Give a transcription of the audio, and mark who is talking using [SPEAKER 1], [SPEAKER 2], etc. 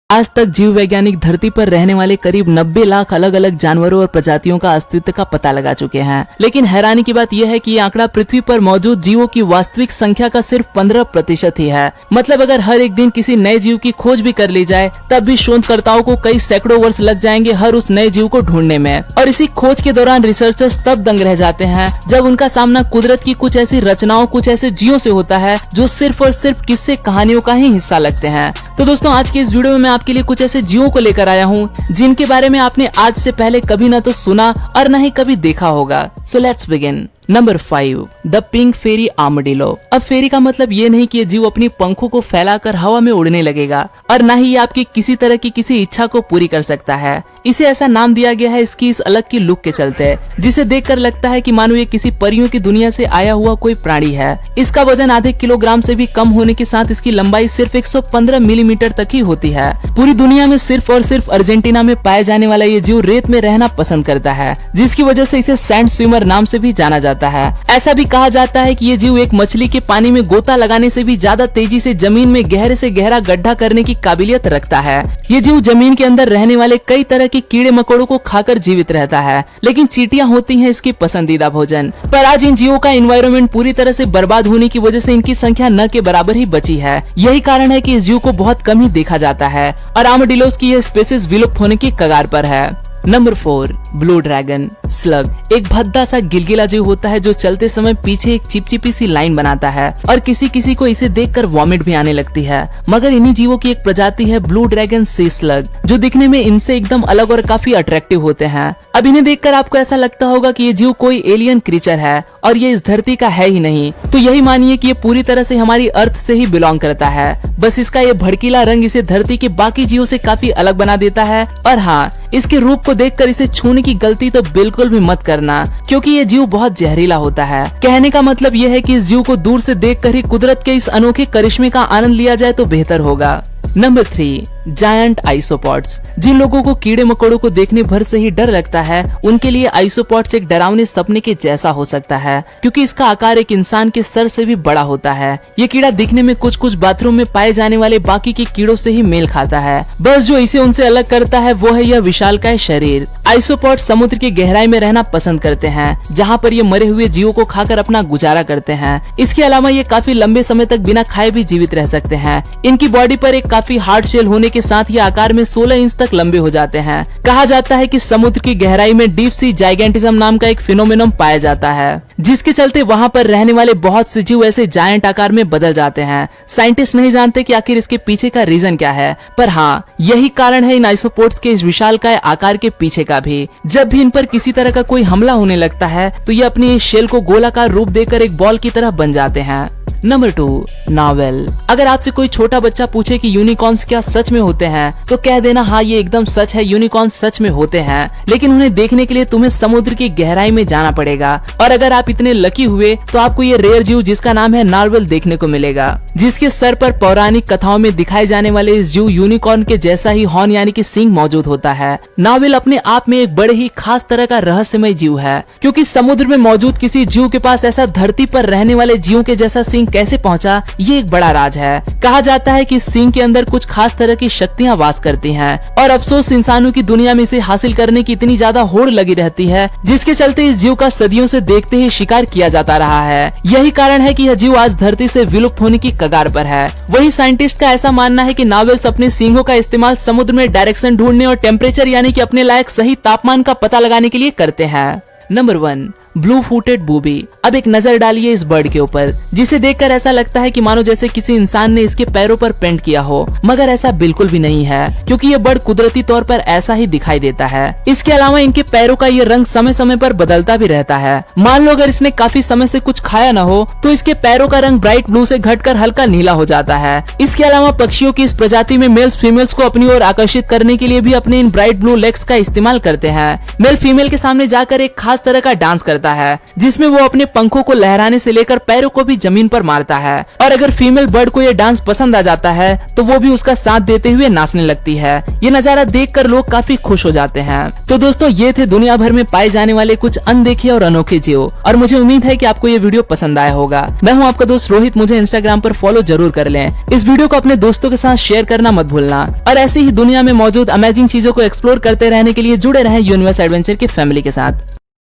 [SPEAKER 1] आज तक जीव वैज्ञानिक धरती पर रहने वाले करीब 90 लाख अलग अलग जानवरों और प्रजातियों का अस्तित्व का पता लगा चुके हैं, लेकिन हैरानी की बात यह है कि ये आंकड़ा पृथ्वी पर मौजूद जीवों की वास्तविक संख्या का सिर्फ 15% ही है। मतलब अगर हर एक दिन किसी नए जीव की खोज भी कर ली जाए, तब भी शोधकर्ताओं को कई सैकड़ों वर्ष लग जाएंगे हर उस नए जीव को ढूंढने में। और इसी खोज के दौरान रिसर्चर्स तब दंग रह जाते हैं जब उनका सामना कुदरत की कुछ ऐसी रचनाओं, कुछ ऐसे जीवों से होता है जो सिर्फ और सिर्फ किस्से कहानियों का ही हिस्सा लगते हैं। तो दोस्तों, आज के इस वीडियो में मैं आपके लिए कुछ ऐसे जीवों को लेकर आया हूँ जिनके बारे में आपने आज से पहले कभी न तो सुना और न ही कभी देखा होगा। So let's begin. Number 5, the pink fairy armadillo. अब फेरी का मतलब ये नहीं कि ये जीव अपनी पंखों को फैलाकर हवा में उड़ने लगेगा और न ही ये आपकी किसी तरह की किसी इच्छा को पूरी कर सकता है। इसे ऐसा नाम दिया गया है इसकी इस अलग की लुक के चलते, जिसे देखकर लगता है कि मानो ये किसी परियों की दुनिया से आया हुआ कोई प्राणी है। इसका वजन आधे किलोग्राम से भी कम होने के साथ इसकी लंबाई सिर्फ 115 मिलीमीटर तक ही होती है। पूरी दुनिया में सिर्फ और सिर्फ अर्जेंटीना में पाया जाने वाला ये जीव रेत में रहना पसंद करता है, जिसकी वजह से इसे सैंड स्विमर नाम से भी जाना जाता है। ऐसा भी कहा जाता है कि ये जीव एक मछली के पानी में गोता लगाने से भी ज्यादा तेजी से जमीन में गहरे से गहरा गड्ढा करने की काबिलियत रखता है। ये जीव जमीन के अंदर रहने वाले कई तरह के कीड़े मकोड़ों को खाकर जीवित रहता है, लेकिन चींटियां होती हैं इसकी पसंदीदा भोजन। पर आज इन जीवों का एनवायरनमेंट पूरी तरह से बर्बाद होने की वजह से इनकी संख्या न के बराबर ही बची है। यही कारण है कि इस जीव को बहुत कम ही देखा जाता है और आर्मडिलोस की यह स्पीशीज विलुप्त होने की कगार पर है। Number 4, blue dragon slug. एक भद्दा सा गिलगिला जीव होता है जो चलते समय पीछे एक चिपचिपी सी लाइन बनाता है और किसी किसी को इसे देखकर वॉमिट भी आने लगती है। मगर इन्हीं जीवों की एक प्रजाति है ब्लू ड्रैगन सी स्लग, जो दिखने में इनसे एकदम अलग और काफी अट्रैक्टिव होते हैं। अब इन्हें देखकर आपको ऐसा लगता होगा कि ये जीव कोई एलियन क्रीचर है और ये इस धरती का है ही नहीं, तो यही मानिए कि ये पूरी तरह से हमारी अर्थ से ही बिलोंग करता है। बस इसका ये भड़कीला रंग इसे धरती के बाकी जीवों से काफी अलग बना देता है। और हाँ, इसके रूप को देखकर इसे छूने की गलती तो बिल्कुल भी मत करना, क्योंकि ये जीव बहुत जहरीला होता है। कहने का मतलब यह है कि इस जीव को दूर से देखकर ही कुदरत के इस अनोखे करिश्मे का आनंद लिया जाए तो बेहतर होगा। Number 3, giant आइसोपॉड्स। जिन लोगों को कीड़े मकोड़ों को देखने भर से ही डर लगता है, उनके लिए आइसोपॉड्स एक डरावने सपने के जैसा हो सकता है, क्योंकि इसका आकार एक इंसान के सर से भी बड़ा होता है। ये कीड़ा दिखने में कुछ कुछ बाथरूम में पाए जाने वाले बाकी के कीड़ों से ही मेल खाता है। बस जो इसे उनसे अलग करता है वो है यह विशालकाय शरीर। आइसोपॉड समुद्र की गहराई में रहना पसंद करते हैं, जहाँ पर ये मरे हुए जीवों को खाकर अपना गुजारा करते हैं। इसके अलावा ये काफी लंबे समय तक बिना खाए भी जीवित रह सकते हैं। इनकी बॉडी पर एक काफी हार्ड शेल होने के साथ ये आकार में 16 इंच तक लंबे हो जाते हैं। कहा जाता है कि समुद्र की गहराई में डीप सी जाइगेंटिज्म नाम का एक फिनोमेनन पाया जाता है, जिसके चलते वहाँ पर रहने वाले बहुत से जीव ऐसे जायंट आकार में बदल जाते हैं। साइंटिस्ट नहीं जानते कि आखिर इसके पीछे का रीजन क्या है, पर हाँ, यही कारण है इन आइसोपोड्स के इस विशालकाय आकार के पीछे का भी। जब भी इन पर किसी तरह का कोई हमला होने लगता है तो ये अपनी इस शेल को गोलाकार रूप देकर एक बॉल की तरह बन जाते हैं। Number 2, novel. अगर आपसे कोई छोटा बच्चा पूछे कि यूनिकॉर्न्स क्या सच में होते हैं, तो कह देना हाँ, ये एकदम सच है, यूनिकॉर्न सच में होते हैं, लेकिन उन्हें देखने के लिए तुम्हें समुद्र की गहराई में जाना पड़ेगा। और अगर आप इतने लकी हुए तो आपको ये रेयर जीव जिसका नाम है नार्वेल देखने को मिलेगा, जिसके सर पर पौराणिक कथाओं में दिखाए जाने वाले इस जीव यूनिकॉर्न के जैसा ही हॉर्न यानी कि सींग मौजूद होता है। नावेल अपने आप में एक बड़े ही खास तरह का रहस्यमय जीव है, क्योंकि समुद्र में मौजूद किसी जीव के पास ऐसा धरती पर रहने वाले जीवों के जैसा सींग कैसे पहुंचा, ये एक बड़ा राज है। कहा जाता है कि सींग के अंदर कुछ खास तरह की शक्तियां वास करती हैं और अफसोस इंसानों की दुनिया में इसे हासिल करने की इतनी ज्यादा होड़ लगी रहती है, जिसके चलते इस जीव का सदियों से देखते ही शिकार किया जाता रहा है। यही कारण है कि यह जीव आज धरती से विलुप्त होने की कगार पर है। वही साइंटिस्ट का ऐसा मानना है कि नावेल्स अपने सींगों का इस्तेमाल समुद्र में डायरेक्शन ढूंढने और टेम्परेचर यानी कि अपने लायक सही तापमान का पता लगाने के लिए करते हैं। Number 1, blue footed booby. अब एक नजर डालिए इस बर्ड के ऊपर, जिसे देखकर ऐसा लगता है कि मानो जैसे किसी इंसान ने इसके पैरों पर पेंट किया हो, मगर ऐसा बिल्कुल भी नहीं है, क्योंकि ये बर्ड कुदरती तौर पर ऐसा ही दिखाई देता है। इसके अलावा इनके पैरों का ये रंग समय समय पर बदलता भी रहता है। मान लो अगर इसने काफी समय से कुछ खाया न हो तो इसके पैरों का रंग ब्राइट ब्लू से घटकर हल्का नीला हो जाता है। इसके अलावा पक्षियों की इस प्रजाति में मेल्स फीमेल्स को अपनी ओर आकर्षित करने के लिए भी अपने इन ब्राइट ब्लू लेग्स का इस्तेमाल करते हैं। मेल फीमेल के सामने जाकर एक खास तरह का डांस करता करता है, जिसमें वो अपने पंखों को लहराने से लेकर पैरों को भी जमीन पर मारता है। और अगर फीमेल बर्ड को ये डांस पसंद आ जाता है तो वो भी उसका साथ देते हुए नाचने लगती है। ये नजारा देखकर लोग काफी खुश हो जाते हैं। तो दोस्तों, ये थे दुनिया भर में पाए जाने वाले कुछ अनदेखे और अनोखे जीव, और मुझे उम्मीद है कि आपको ये वीडियो पसंद आया होगा। मैं हूँ आपका दोस्त रोहित, मुझे इंस्टाग्राम पर फॉलो जरूर कर लें। इस वीडियो को अपने दोस्तों के साथ शेयर करना मत भूलना, और ऐसी ही दुनिया में मौजूद अमेजिंग चीजों को एक्सप्लोर करते रहने के लिए जुड़े रहें यूनिवर्स एडवेंचर की फैमिली के साथ।